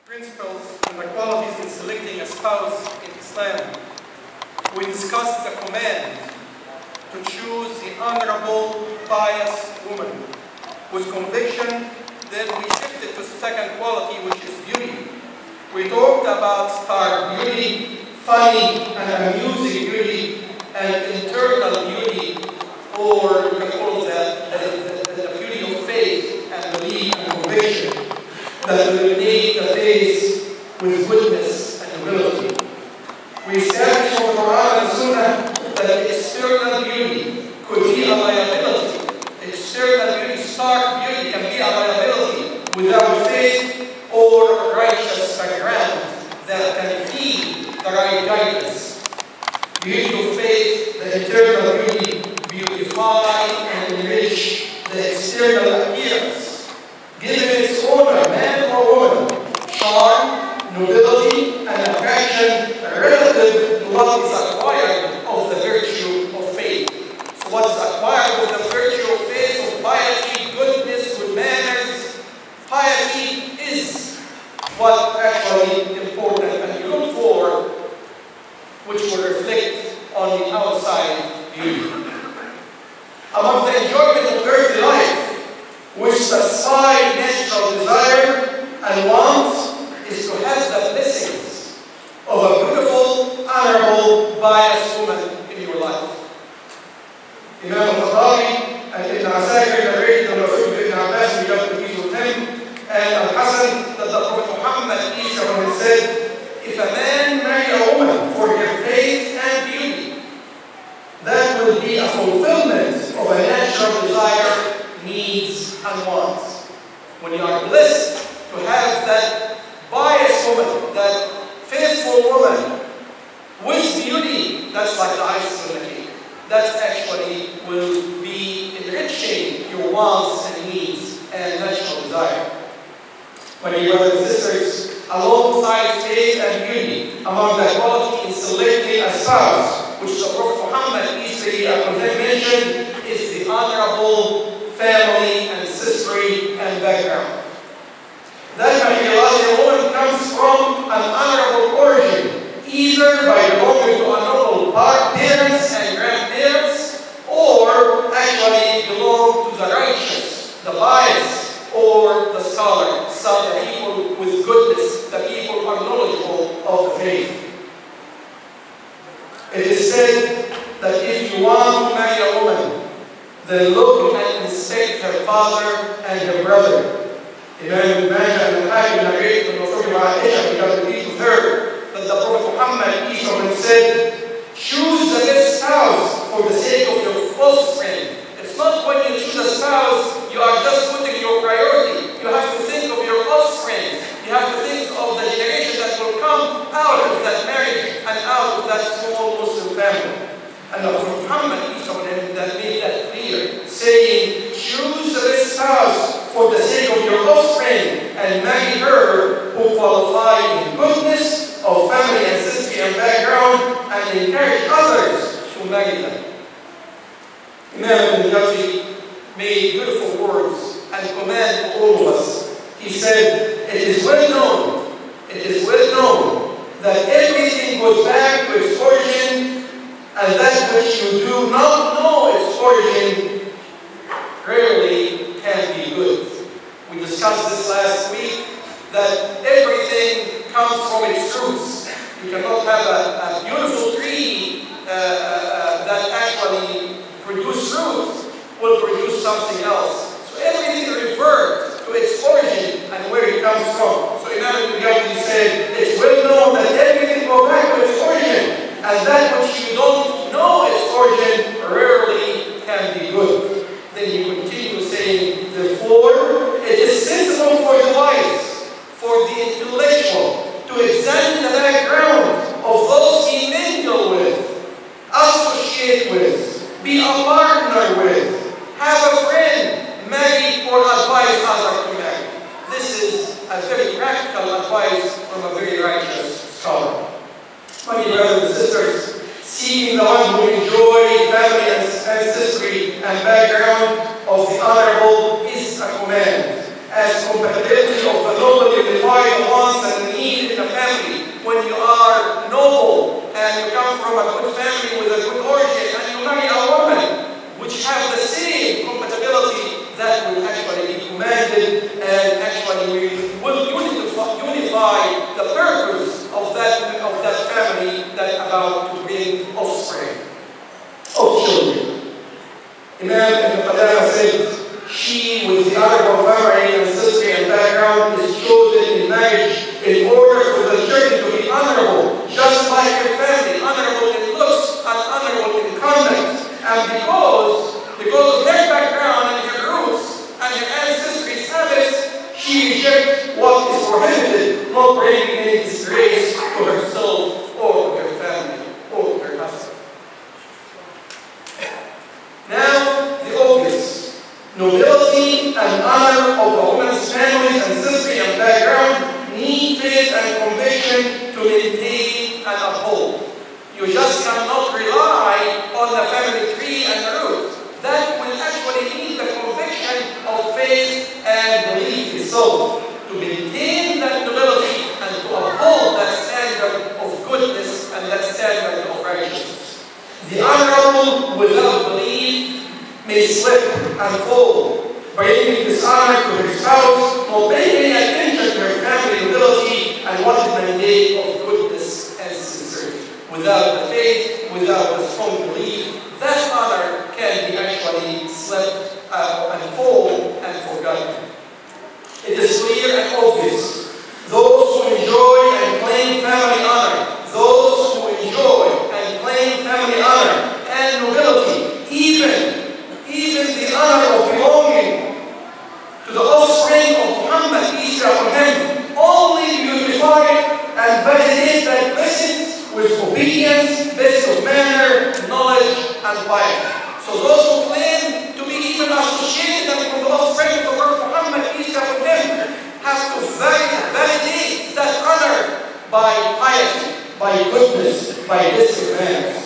Principles and the qualities in selecting a spouse in Islam. We discussed the command to choose the honorable, pious woman with conviction. Then we shifted to the second quality, which is beauty. We talked about star beauty, funny and amusing beauty, and internal beauty, or you can call that the beauty of faith and belief and conviction that illuminate the face with goodness and humility. We established from the Quran and Sunnah that external beauty could be a liability. External beauty, stark beauty, can be a liability without faith or righteous background that can feed the right guidance. Beauty of faith, the internal beauty, beautify and enrich the external appearance, giving its owner, man or woman, charm, nobility, and attraction relative to what is acquired of the virtue of faith. So what is acquired of the virtue of faith, of piety, goodness, good manners, piety is what actually important and you look for, which will reflect on the outside beauty. Among the enjoyment of earthly life, which the side natural desire and want is to have the blessings of a beautiful, honorable, pious woman in your life. Imam al-Bukhari and Ibn Asakir narrated on the Rasul Ibn Abbas, we got the peace with him, and Al-Hasan, that the Prophet Muhammad, peace be upon him, said, if a man marry a woman for her faith and beauty, that will be a fulfillment of a natural desire, needs, and wants. When you are blessed to have that pious woman, that faithful woman, with beauty, that's like the icing on the cake. That actually will be enriching your wants and needs and natural desire. My dear brothers and sisters, alongside faith and beauty, among the quality in selecting a spouse, which the Prophet Muhammad, peace be upon him, mentioned, is the honorable family, ancestry, and background. That materializing woman comes from an honorable origin, either by belonging to honorable parents and grandparents, or actually belong to the righteous, the pious, or the scholar, some the people with goodness, the people who are knowledgeable of the faith. It is said that if you want to marry a woman, then look and inspect her father and her brother. Imam Ibn Majah and Al-Hakim narrated from Rasul Aisha, because we read with her, that the Prophet Muhammad, peace be upon him, said, choose the best spouse for the sake of your offspring. It's not when you choose a spouse, you are just putting your priority. You have to think of your offspring. You have to think of the generation that will come out of that marriage and out of that small Muslim family. And the Prophet Muhammad, peace be upon him, that made that clear, saying, choose the best spouse for the sake of your offspring and marry her who qualify in goodness of family, ancestry, and background, and encourage others to marry them. Imam Ibn Jawzi made beautiful words and command to all of us. He said, it is well known that everything goes back to its origin, and that which you do not know its origin rarely can be good. We discussed this last week, that everything comes from its roots. You cannot have a beautiful tree that actually produces fruit, will produce something else. So everything reverts to its origin and where it comes from. So Imam Ibn Jawzi said, it's well known that everything goes back to its origin, and that which you don't know its origin rarely can be good. Then he continues saying, therefore, it is sensible for the wise, for the intellectual, to examine the background of those he mingle with, associate with, be a partner with, have a friend, marry, or advise others to marry. This is a very practical advice from a very righteous scholar. My dear brothers and sisters, seeking the one who enjoy family, ancestry, and background of the honorable is a command. as compatibility of the noble unified wants and the need in the family. When you are noble and you come from a good family with a good origin and you marry a woman which have the same compatibility, that will actually be commanded and actually will unify the purpose of that family that about to bring offspring of children. Imam Ibn Qadama said, she with the honorable family and history and background is chosen in marriage in order for the children to be honorable, just like her family, honorable in looks and honorable in conduct. And because of their background and her roots and her ancestry's habits, she rejects what is prohibited, not bringing any disgrace to herself or to her family or to her husband. Now, the obvious. Nobility and honor of a woman's families and history and background need faith and conviction to maintain and uphold. You just cannot rely on the family tree and the roots. That will actually need the conviction of faith and belief itself to maintain that nobility and to uphold that standard of goodness and that standard of righteousness. The honorable without belief may slip and fall, bringing dishonor to her spouse, not paying any attention to her family nobility and what is mandate of goodness and sincerity. Without the faith, without the strong belief, that honor can be actually slipped and fall and forgotten. It is clear and obvious. Those who enjoy and claim family honor, those who enjoy and claim family honor and nobility, even the honor of belonging to the offspring of Muhammad, peace be upon him, only beautify and validate that blessings with obedience, best of manner, knowledge, and piety. So those who claim to be even associated and from the offspring of the Prophet Muhammad, peace be upon him, have to validate that honor by piety, by goodness, by best of manners.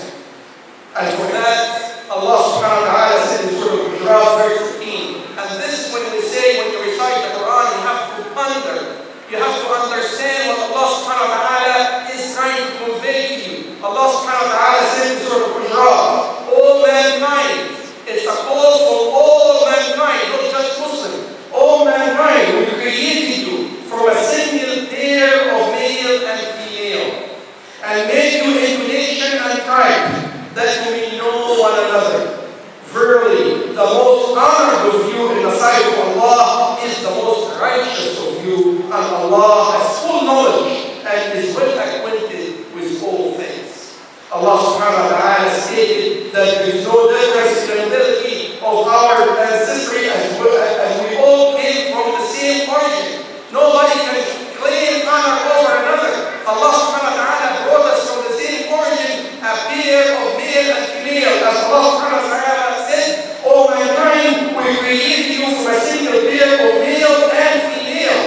And for that, Allah subhanahu wa ta'ala said in Surah Al-Hujurat, verse 15, and this is when we say, when you recite the Quran, you have to ponder, you have to understand what Allah subhanahu wa ta'ala is trying to convey to you. Allah subhanahu wa ta'ala said in Surah Al-Hujurat, all mankind, it's a call for all mankind, not just Muslims. All mankind, we created you from a single pair of male and female, and made you into nation and tribe, that you may know one another. Verily, the most honored of you in the sight of Allah is the most righteous of you, and Allah has full knowledge and is well acquainted with all things. Allah subhanahu wa ta'ala stated that there is no difference in the ability of our ancestry as we all came from the same origin. Nobody can claim honor over another. Allah subhanahu wa ta'ala brought us from the same origin, a pair of male and female. As Allah subhanahu wa ta'ala said, O mankind, we created you from a single pair of male and female.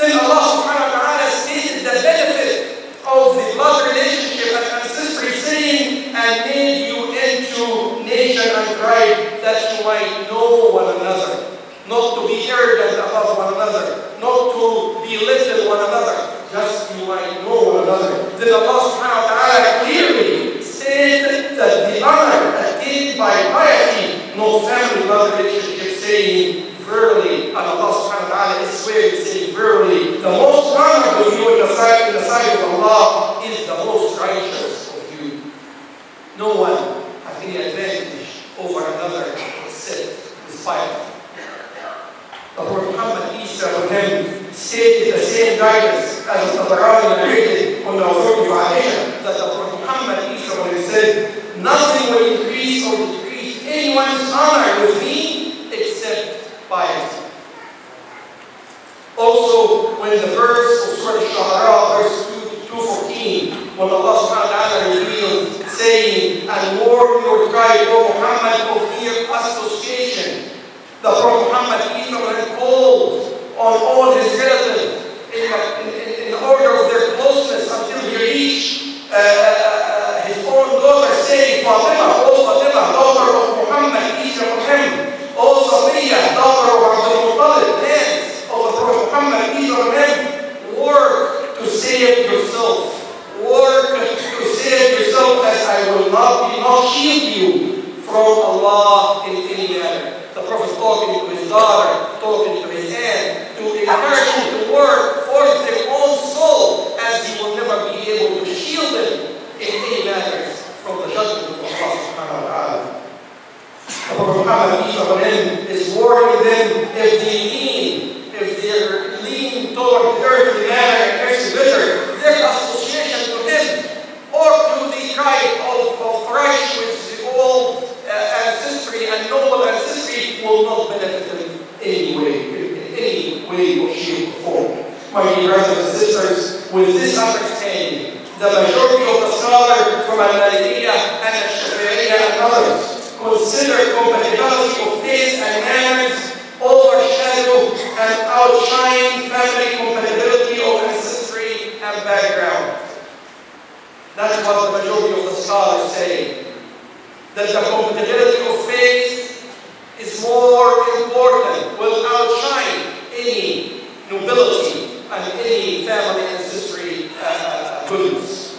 Then Allah subhanahu wa ta'ala stated the benefit of the blood relationship and ancestry, saying, and made you into nation and tribe, that you might know one another. Not to be arrogant above one another, not to belittle one another, just you might know one another. Then Allah subhanahu wa ta'ala clearly stated that the honor attained by piety, no family blood relationship, saying, verily, and Allah subhanahu wa ta'ala is swearing, saying, verily, the most honorable of you in the sight of Allah is the most righteous of you. No one has any advantage over another except with piety. The Prophet Muhammad, peace be upon him, stated the same guidance as the Tabarani narrated on the authority of Aisha, that the Prophet Muhammad, peace be upon him, said, nothing will increase or decrease anyone's honor with me except piety. Also, when the verse of Surah Al-Shu'ara, verse 214, when Allah subhanahu wa ta'ala revealed, saying, and warn your tribe, O Muhammad, of mere association, the Prophet Muhammad, peace be upon him, called on all his relatives in order of their closeness until he reached his own daughter, saying, Fatima, O Fatima, daughter of Muhammad, peace be upon him, O Safiya, daughter of Abdul Muttalib, hands of the way, or shape, or form. My dear brothers and sisters, with this understanding, the majority of the scholars from Al-Malikiyyah and Al-Shafi'iyyah and others consider compatibility of faith and manners overshadow and outshine family compatibility of ancestry and background. That's what the majority of the scholars say, that the compatibility of faith is more important, will outshine any nobility and any family ancestry goodness.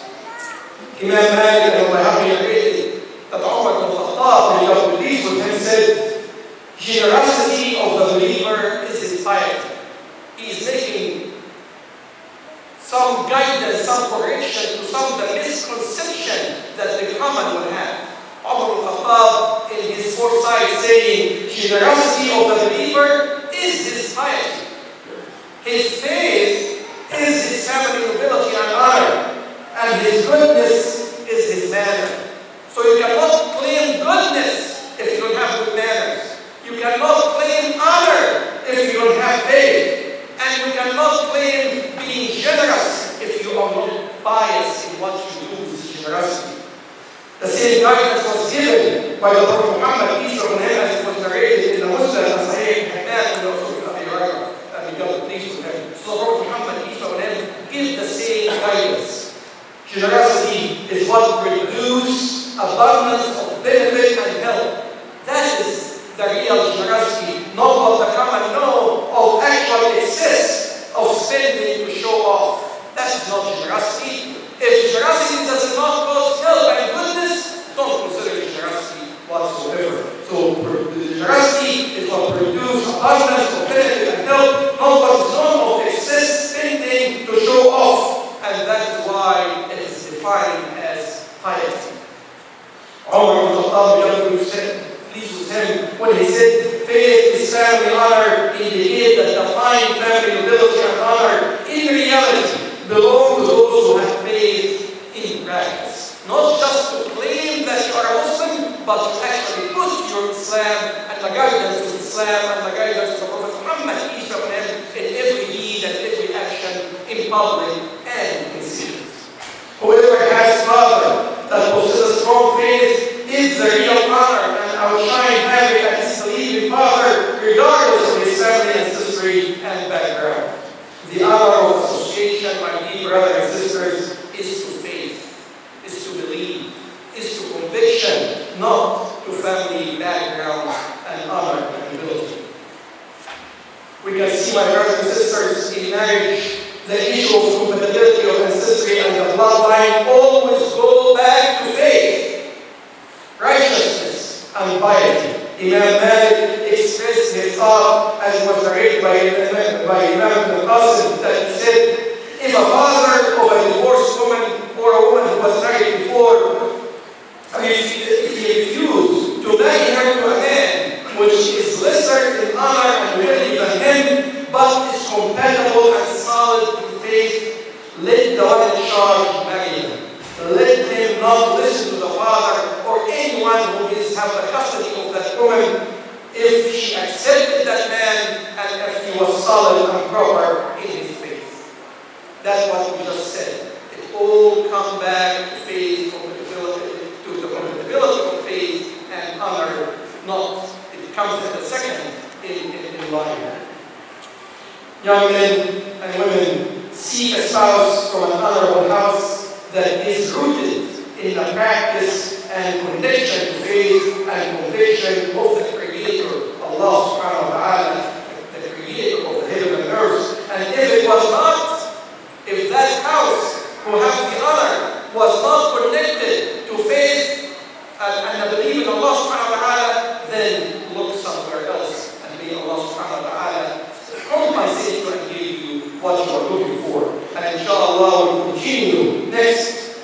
Imam Malik and Al-Bayhaqi agreed that Umar ibn Khattab, when he got pleased with him, said, generosity of the believer is his piety. He is making some guidance, some correction to some of the misconception that the common would have. Umar ibn Khattab, in his foresight, saying, generosity of the believer is his piety. His faith is his family nobility and honor, and his goodness is his manner. So you cannot claim goodness if you don't have good manners. You cannot claim honor if you don't have faith. And you cannot claim being generous if you are not biased in what you do with generosity. The same guidance was given by the Prophet Muhammad, peace be upon him, as it was narrated in the Muslim and Sahih and also in Abi Hurairah, and we got pleased with him. So the Prophet Muhammad, peace be upon him, gives the same guidance. Generosity is what produces abundance of benefit and help. That is the real generosity, not what the common know of actual excess of spending to show off. That is not generosity. If generosity does not cause help and goodness, don't consider it generosity whatsoever. So the generosity is what produces abundance of benefit and help, not what is known of excess spending to show off. And that is why it is defined as piety. Umar ibn Khattab said, pleased with him, when he said, faith is family honor, indicated that the fine family nobility and honor in reality belong to those who have faith in practice. Not just to claim that you are a Muslim, but to actually put your Islam and the guidance of Islam and the guidance of the Prophet Muhammad, peace be upon him, in every deed and every action, in public and in secret. Whoever has father that possesses strong faith is the real honor and outshine having a disbelieving father, regardless of his family ancestry and background. The honor of association, my dear brothers and sisters, is to faith, is to belief, is to conviction, not to family background and honor and ability. We can see, my brothers and sisters, in marriage, the issue of compatibility of ancestry and the bloodline always go back to faith, righteousness, and piety. Imam Malik expressed his thought, as was narrated by Imam Ibn Qasim, that he said, if a father of a divorced woman or a woman who was married before, if he refused to marry her to a man which is lesser in honor and worthy than him, but is compatible and solid in faith, let the one in charge marry him. Let him not listen to the father or anyone who have the custody of that woman if she accepted that man and if he was solid and proper in his faith. That's what we just said. It all comes back to faith, to the compatibility of faith and honor, not it comes at the second in line. Young men and women seek a spouse from an honorable house that is rooted in the practice and connection to faith and conviction of the Creator, Allah subhanahu wa ta'ala, the Creator of the heaven and earth. And if it was not, if that house who has the honor was not connected to faith and the belief in Allah subhanahu wa ta'ala, then look somewhere else and may Allah subhanahu wa ta'ala compensate you and give you what you are looking for. And inshallah we'll continue next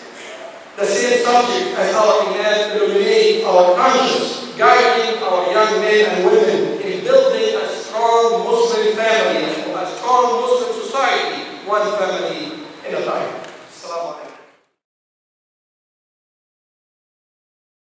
the same subject as our Imam illuminate our conscience, guiding our young men and women in building a strong Muslim family, a strong Muslim society, one family